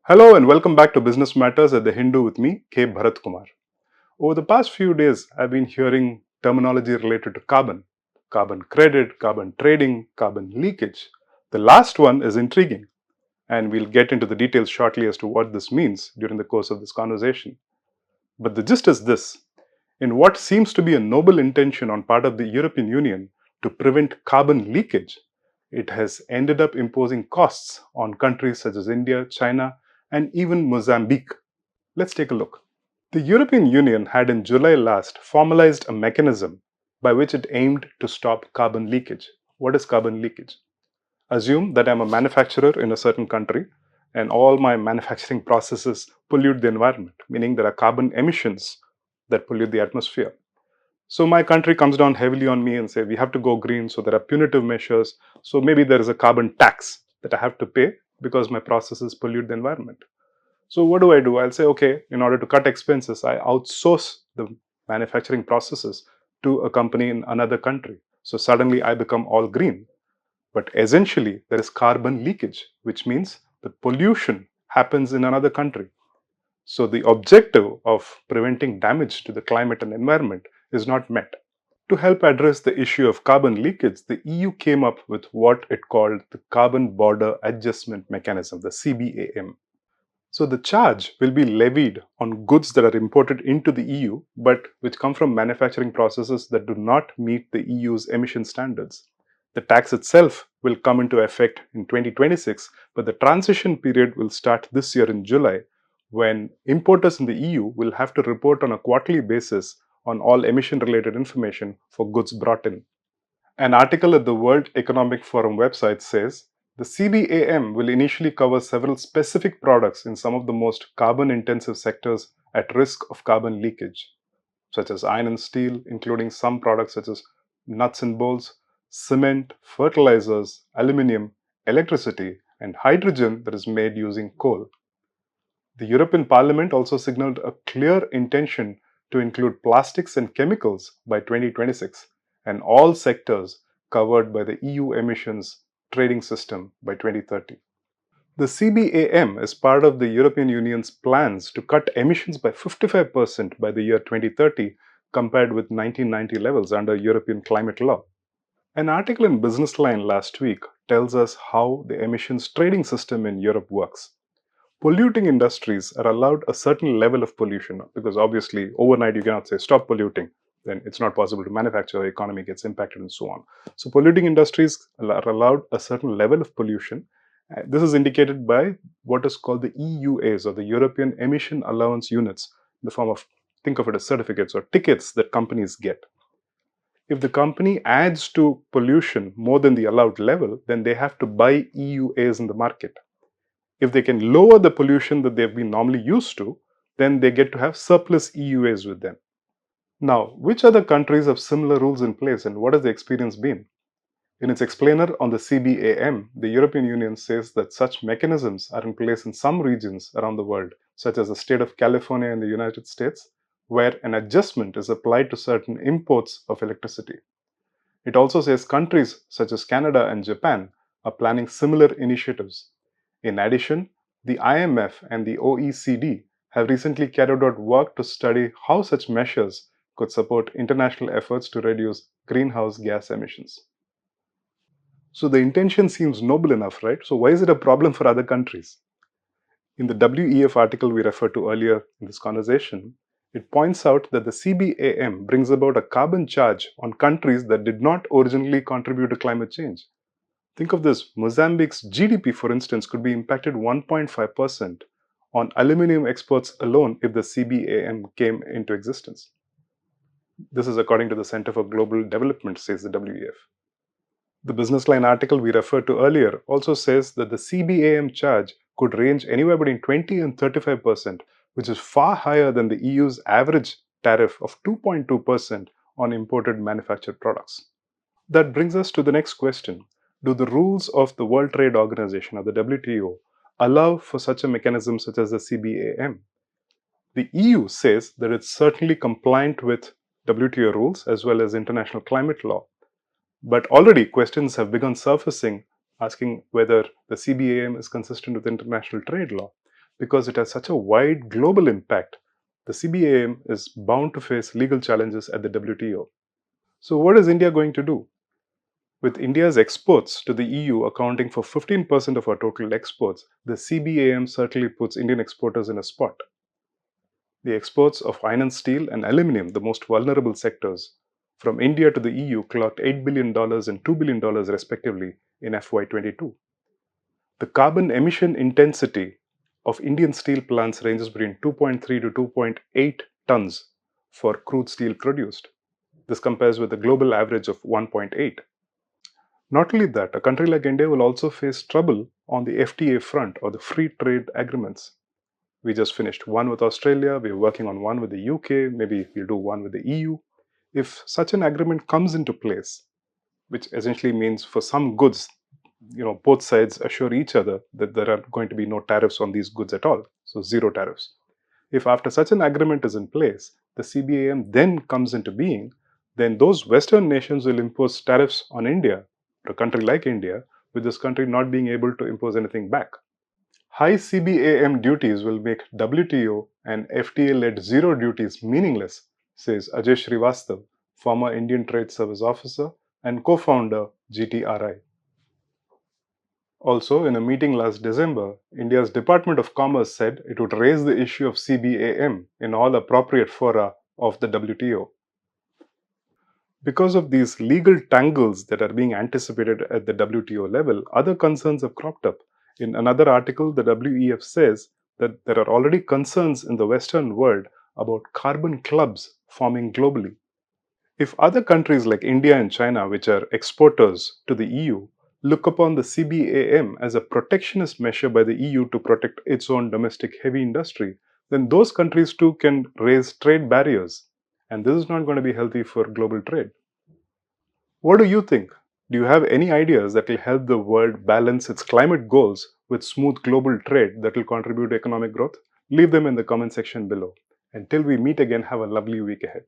Hello and welcome back to Business Matters at the Hindu with me, K. Bharat Kumar. Over the past few days, I've been hearing terminology related to carbon credit, carbon trading, carbon leakage. The last one is intriguing, and we'll get into the details shortly as to what this means during the course of this conversation. But the gist is this: in what seems to be a noble intention on part of the European Union to prevent carbon leakage, it has ended up imposing costs on countries such as India, China, and even Mozambique. Let's take a look. The European Union had in July last formalized a mechanism by which it aimed to stop carbon leakage. What is carbon leakage? Assume that I'm a manufacturer in a certain country and all my manufacturing processes pollute the environment, meaning there are carbon emissions that pollute the atmosphere. So my country comes down heavily on me and say we have to go green, so there are punitive measures. So maybe there is a carbon tax that I have to pay because my processes pollute the environment. So what do? I'll say, okay, in order to cut expenses, I outsource the manufacturing processes to a company in another country. So suddenly I become all green. But essentially, there is carbon leakage, which means the pollution happens in another country. So the objective of preventing damage to the climate and environment is not met. To help address the issue of carbon leakage, the EU came up with what it called the Carbon Border Adjustment Mechanism, the CBAM. So the charge will be levied on goods that are imported into the EU, but which come from manufacturing processes that do not meet the EU's emission standards. The tax itself will come into effect in 2026, but the transition period will start this year in July, when importers in the EU will have to report on a quarterly basis on all emission-related information for goods brought in. An article at the World Economic Forum website says the CBAM will initially cover several specific products in some of the most carbon-intensive sectors at risk of carbon leakage, such as iron and steel, including some products such as nuts and bolts, cement, fertilizers, aluminium, electricity, and hydrogen that is made using coal. The European Parliament also signaled a clear intention to include plastics and chemicals by 2026 and all sectors covered by the EU emissions trading system by 2030. The CBAM is part of the European Union's plans to cut emissions by 55% by the year 2030 compared with 1990 levels under European climate law. An article in BusinessLine last week tells us how the emissions trading system in Europe works. Polluting industries are allowed a certain level of pollution because obviously overnight you cannot say stop polluting, then it's not possible to manufacture, the economy gets impacted and so on. So polluting industries are allowed a certain level of pollution. This is indicated by what is called the EUAs, or the European Emission Allowance units, in the form of, think of it as certificates or tickets that companies get. If the company adds to pollution more than the allowed level, then they have to buy EUAs in the market. If they can lower the pollution that they've been normally used to, then they get to have surplus EUAs with them. Now, which other countries have similar rules in place and what has the experience been? In its explainer on the CBAM, the European Union says that such mechanisms are in place in some regions around the world, such as the state of California in the United States, where an adjustment is applied to certain imports of electricity. It also says countries such as Canada and Japan are planning similar initiatives. In addition, the IMF and the OECD have recently carried out work to study how such measures could support international efforts to reduce greenhouse gas emissions. So the intention seems noble enough, right? So why is it a problem for other countries? In the WEF article we referred to earlier in this conversation, it points out that the CBAM brings about a carbon charge on countries that did not originally contribute to climate change. Think of this: Mozambique's GDP, for instance, could be impacted 1.5% on aluminium exports alone if the CBAM came into existence. This is according to the Center for Global Development, says the WEF. The BusinessLine article we referred to earlier also says that the CBAM charge could range anywhere between 20 and 35%, which is far higher than the EU's average tariff of 2.2% on imported manufactured products. That brings us to the next question. Do the rules of the World Trade Organization, or the WTO, allow for such a mechanism such as the CBAM? The EU says that it's certainly compliant with WTO rules as well as international climate law. But already questions have begun surfacing asking whether the CBAM is consistent with international trade law. because it has such a wide global impact, the CBAM is bound to face legal challenges at the WTO. So what is India going to do? With India's exports to the EU accounting for 15% of our total exports, the CBAM certainly puts Indian exporters in a spot. The exports of iron and steel and aluminium, the most vulnerable sectors, from India to the EU clocked $8 billion and $2 billion respectively in FY22. The carbon emission intensity of Indian steel plants ranges between 2.3 to 2.8 tons for crude steel produced. This compares with the global average of 1.8. Not only that, a country like India will also face trouble on the FTA front, or the free trade agreements. We just finished one with Australia, we're working on one with the UK, maybe we'll do one with the EU. If such an agreement comes into place, which essentially means for some goods, both sides assure each other that there are going to be no tariffs on these goods at all, so zero tariffs. If after such an agreement is in place, the CBAM then comes into being, then those Western nations will impose tariffs on India, or a country like India, with this country not being able to impose anything back. High CBAM duties will make WTO and FTA-led zero duties meaningless, says Ajay Srivastav, former Indian Trade Service officer and co-founder GTRI. Also, in a meeting last December, India's Department of Commerce said it would raise the issue of CBAM in all appropriate fora of the WTO. Because of these legal tangles that are being anticipated at the WTO level, other concerns have cropped up. In another article, the WEF says that there are already concerns in the Western world about carbon clubs forming globally. If other countries like India and China, which are exporters to the EU, look upon the CBAM as a protectionist measure by the EU to protect its own domestic heavy industry, then those countries too can raise trade barriers. And this is not going to be healthy for global trade. What do you think? Do you have any ideas that will help the world balance its climate goals with smooth global trade that will contribute to economic growth? Leave them in the comment section below. Until we meet again, have a lovely week ahead.